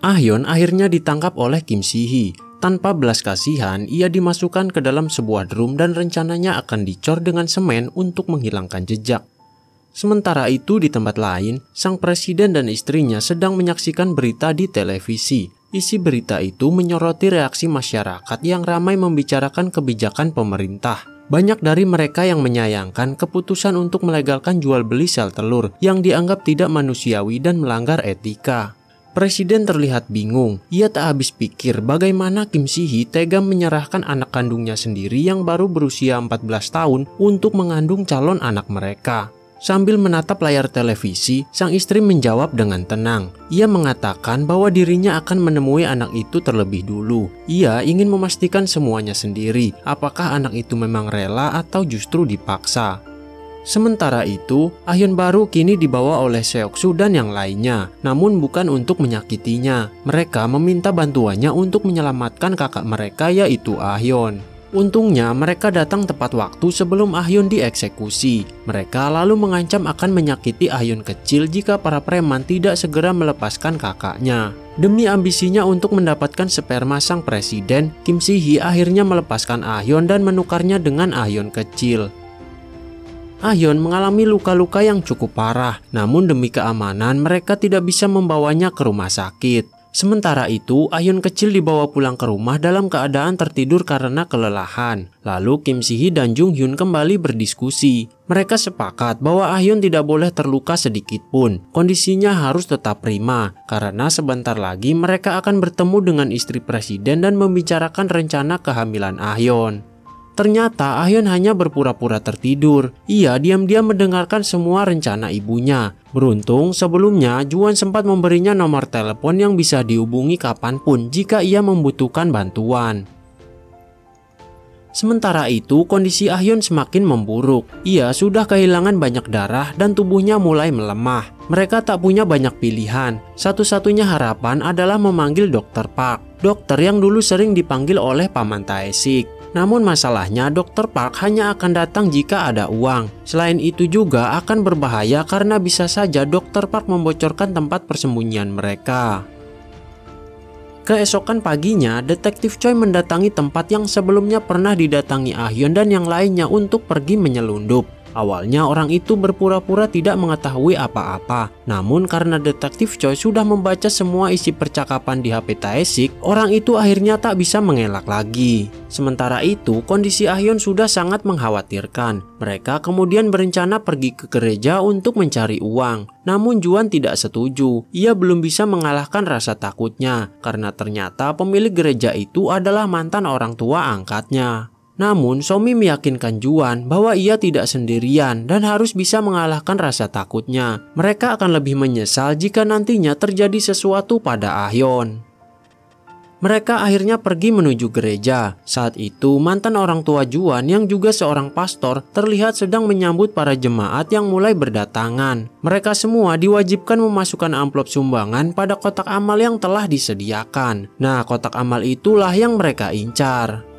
Ah-hyun akhirnya ditangkap oleh Kim Si-hee. Tanpa belas kasihan, ia dimasukkan ke dalam sebuah drum dan rencananya akan dicor dengan semen untuk menghilangkan jejak. Sementara itu di tempat lain, sang presiden dan istrinya sedang menyaksikan berita di televisi. Isi berita itu menyoroti reaksi masyarakat yang ramai membicarakan kebijakan pemerintah. Banyak dari mereka yang menyayangkan keputusan untuk melegalkan jual beli sel telur yang dianggap tidak manusiawi dan melanggar etika. Presiden terlihat bingung. Ia tak habis pikir bagaimana Kim Si-hee tega menyerahkan anak kandungnya sendiri yang baru berusia 14 tahun untuk mengandung calon anak mereka. Sambil menatap layar televisi, sang istri menjawab dengan tenang. Ia mengatakan bahwa dirinya akan menemui anak itu terlebih dulu. Ia ingin memastikan semuanya sendiri, apakah anak itu memang rela atau justru dipaksa. Sementara itu, Ah-hyun baru kini dibawa oleh Seok-su dan yang lainnya, namun bukan untuk menyakitinya. Mereka meminta bantuannya untuk menyelamatkan kakak mereka yaitu Ah-hyun. Untungnya mereka datang tepat waktu sebelum Ah-hyun dieksekusi. Mereka lalu mengancam akan menyakiti Ah-hyun kecil jika para preman tidak segera melepaskan kakaknya. Demi ambisinya untuk mendapatkan sperma sang presiden, Kim Si-hee akhirnya melepaskan Ah-hyun dan menukarnya dengan Ah-hyun kecil. Ah-hyun mengalami luka-luka yang cukup parah, namun demi keamanan mereka tidak bisa membawanya ke rumah sakit. Sementara itu, Ah-hyun kecil dibawa pulang ke rumah dalam keadaan tertidur karena kelelahan. Lalu Kim Si-hee dan Jung Hyun kembali berdiskusi. Mereka sepakat bahwa Ah-hyun tidak boleh terluka sedikit pun. Kondisinya harus tetap prima, karena sebentar lagi mereka akan bertemu dengan istri presiden dan membicarakan rencana kehamilan Ah-hyun. Ternyata Ah-hyun hanya berpura-pura tertidur. Ia diam-diam mendengarkan semua rencana ibunya. Beruntung sebelumnya Juwon sempat memberinya nomor telepon yang bisa dihubungi kapanpun jika ia membutuhkan bantuan. Sementara itu kondisi Ah-hyun semakin memburuk. Ia sudah kehilangan banyak darah dan tubuhnya mulai melemah. Mereka tak punya banyak pilihan. Satu-satunya harapan adalah memanggil Dr. Park. Dokter yang dulu sering dipanggil oleh Paman Tae-sik. Namun masalahnya Dr. Park hanya akan datang jika ada uang. Selain itu juga akan berbahaya karena bisa saja Dr. Park membocorkan tempat persembunyian mereka. Keesokan paginya, Detektif Choi mendatangi tempat yang sebelumnya pernah didatangi Ah-hyun dan yang lainnya untuk pergi menyelundup. Awalnya orang itu berpura-pura tidak mengetahui apa-apa. Namun karena Detektif Choi sudah membaca semua isi percakapan di HP Tae-sik, orang itu akhirnya tak bisa mengelak lagi. Sementara itu, kondisi Ah-hyun sudah sangat mengkhawatirkan. Mereka kemudian berencana pergi ke gereja untuk mencari uang. Namun Juwon tidak setuju. Ia belum bisa mengalahkan rasa takutnya, karena ternyata pemilik gereja itu adalah mantan orang tua angkatnya. Namun, Somi meyakinkan Juwon bahwa ia tidak sendirian dan harus bisa mengalahkan rasa takutnya. Mereka akan lebih menyesal jika nantinya terjadi sesuatu pada Ah-hyun. Mereka akhirnya pergi menuju gereja. Saat itu, mantan orang tua Juwon yang juga seorang pastor terlihat sedang menyambut para jemaat yang mulai berdatangan. Mereka semua diwajibkan memasukkan amplop sumbangan pada kotak amal yang telah disediakan. Nah, kotak amal itulah yang mereka incar.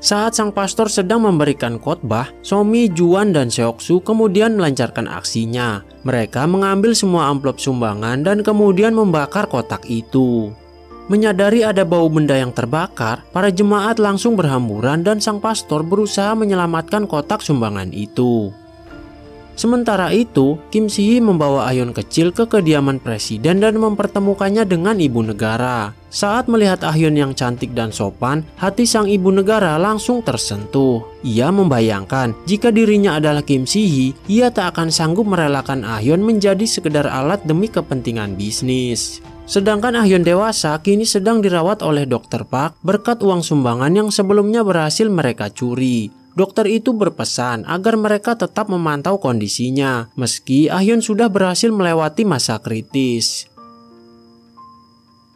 Saat sang pastor sedang memberikan khotbah, Somi, Juwon, dan Seok-su kemudian melancarkan aksinya. Mereka mengambil semua amplop sumbangan dan kemudian membakar kotak itu. Menyadari ada bau benda yang terbakar, para jemaat langsung berhamburan dan sang pastor berusaha menyelamatkan kotak sumbangan itu. Sementara itu, Kim Si-hee membawa Ah-hyun kecil ke kediaman presiden dan mempertemukannya dengan ibu negara. Saat melihat Ah-hyun yang cantik dan sopan, hati sang ibu negara langsung tersentuh. Ia membayangkan jika dirinya adalah Kim Si-hee, ia tak akan sanggup merelakan Ah-hyun menjadi sekedar alat demi kepentingan bisnis. Sedangkan Ah-hyun dewasa kini sedang dirawat oleh Dr. Park berkat uang sumbangan yang sebelumnya berhasil mereka curi. Dokter itu berpesan agar mereka tetap memantau kondisinya, meski Ah-hyun sudah berhasil melewati masa kritis.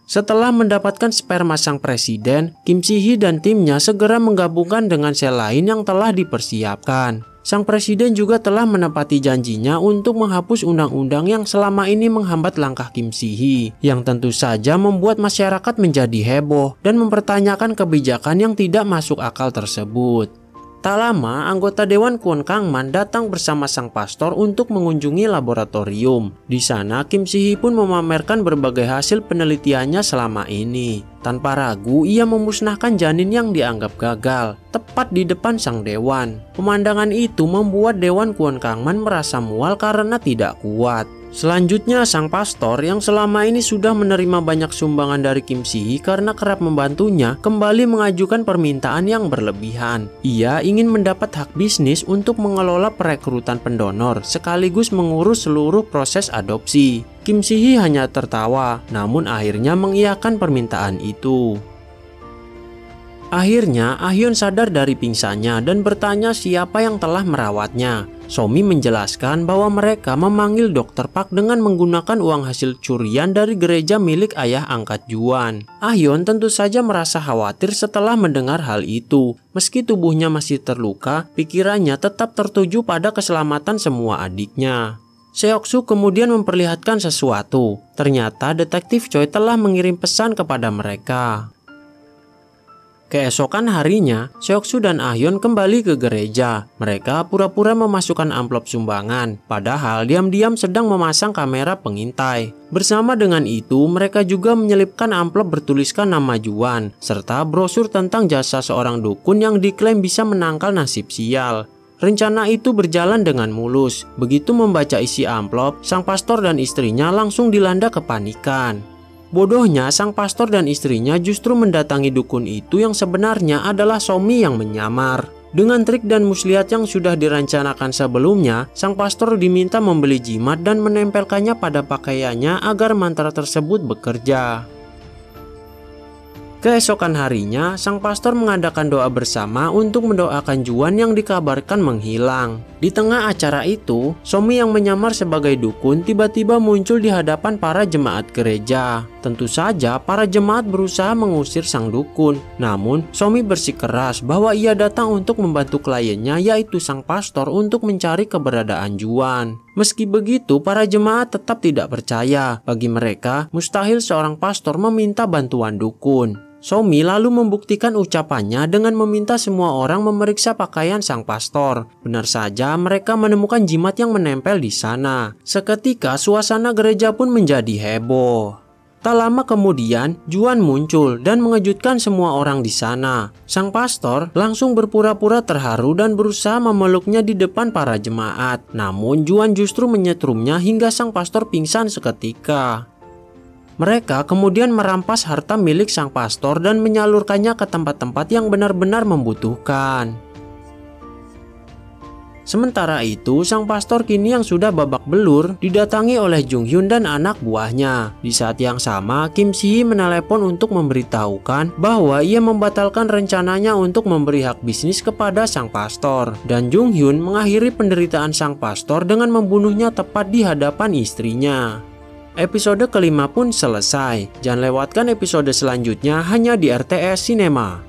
Setelah mendapatkan sperma sang presiden, Kim Si-hee dan timnya segera menggabungkan dengan sel lain yang telah dipersiapkan. Sang presiden juga telah menepati janjinya untuk menghapus undang-undang yang selama ini menghambat langkah Kim Si-hee, yang tentu saja membuat masyarakat menjadi heboh dan mempertanyakan kebijakan yang tidak masuk akal tersebut. Tak lama, anggota Dewan Kwon Kangman datang bersama sang pastor untuk mengunjungi laboratorium. Di sana, Kim Si-hee pun memamerkan berbagai hasil penelitiannya selama ini. Tanpa ragu, ia memusnahkan janin yang dianggap gagal, tepat di depan sang dewan. Pemandangan itu membuat Dewan Kwon Kangman merasa mual karena tidak kuat. Selanjutnya, sang pastor yang selama ini sudah menerima banyak sumbangan dari Kim Si-hee karena kerap membantunya, kembali mengajukan permintaan yang berlebihan. Ia ingin mendapat hak bisnis untuk mengelola perekrutan pendonor sekaligus mengurus seluruh proses adopsi. Kim Si-hee hanya tertawa, namun akhirnya mengiyakan permintaan itu. Akhirnya, Ah-hyun sadar dari pingsannya dan bertanya siapa yang telah merawatnya. Somi menjelaskan bahwa mereka memanggil Dr. Park dengan menggunakan uang hasil curian dari gereja milik ayah angkat Juan. Ah-hyun tentu saja merasa khawatir setelah mendengar hal itu. Meski tubuhnya masih terluka, pikirannya tetap tertuju pada keselamatan semua adiknya. Seok-soo kemudian memperlihatkan sesuatu. Ternyata detektif Choi telah mengirim pesan kepada mereka. Keesokan harinya, Seok-soo dan Ah-hyun kembali ke gereja. Mereka pura-pura memasukkan amplop sumbangan, padahal diam-diam sedang memasang kamera pengintai. Bersama dengan itu, mereka juga menyelipkan amplop bertuliskan nama Juan, serta brosur tentang jasa seorang dukun yang diklaim bisa menangkal nasib sial. Rencana itu berjalan dengan mulus. Begitu membaca isi amplop, sang pastor dan istrinya langsung dilanda kepanikan. Bodohnya, sang pastor dan istrinya justru mendatangi dukun itu yang sebenarnya adalah Somi yang menyamar. Dengan trik dan muslihat yang sudah direncanakan sebelumnya, sang pastor diminta membeli jimat dan menempelkannya pada pakaiannya agar mantra tersebut bekerja. Keesokan harinya, sang pastor mengadakan doa bersama untuk mendoakan Juan yang dikabarkan menghilang. Di tengah acara itu, Somi yang menyamar sebagai dukun tiba-tiba muncul di hadapan para jemaat gereja. Tentu saja, para jemaat berusaha mengusir sang dukun. Namun, Somi bersikeras bahwa ia datang untuk membantu kliennya, yaitu sang pastor, untuk mencari keberadaan Juan. Meski begitu, para jemaat tetap tidak percaya. Bagi mereka, mustahil seorang pastor meminta bantuan dukun. Somi lalu membuktikan ucapannya dengan meminta semua orang memeriksa pakaian sang pastor. Benar saja, mereka menemukan jimat yang menempel di sana. Seketika, suasana gereja pun menjadi heboh. Tak lama kemudian, Juan muncul dan mengejutkan semua orang di sana. Sang pastor langsung berpura-pura terharu dan berusaha memeluknya di depan para jemaat. Namun, Juan justru menyetrumnya hingga sang pastor pingsan seketika. Mereka kemudian merampas harta milik sang pastor dan menyalurkannya ke tempat-tempat yang benar-benar membutuhkan. Sementara itu, sang pastor kini yang sudah babak belur didatangi oleh Jung Hyun dan anak buahnya. Di saat yang sama, Kim Si-hee menelepon untuk memberitahukan bahwa ia membatalkan rencananya untuk memberi hak bisnis kepada sang pastor. Dan Jung Hyun mengakhiri penderitaan sang pastor dengan membunuhnya tepat di hadapan istrinya. Episode kelima pun selesai. Jangan lewatkan episode selanjutnya hanya di RTS Cinema.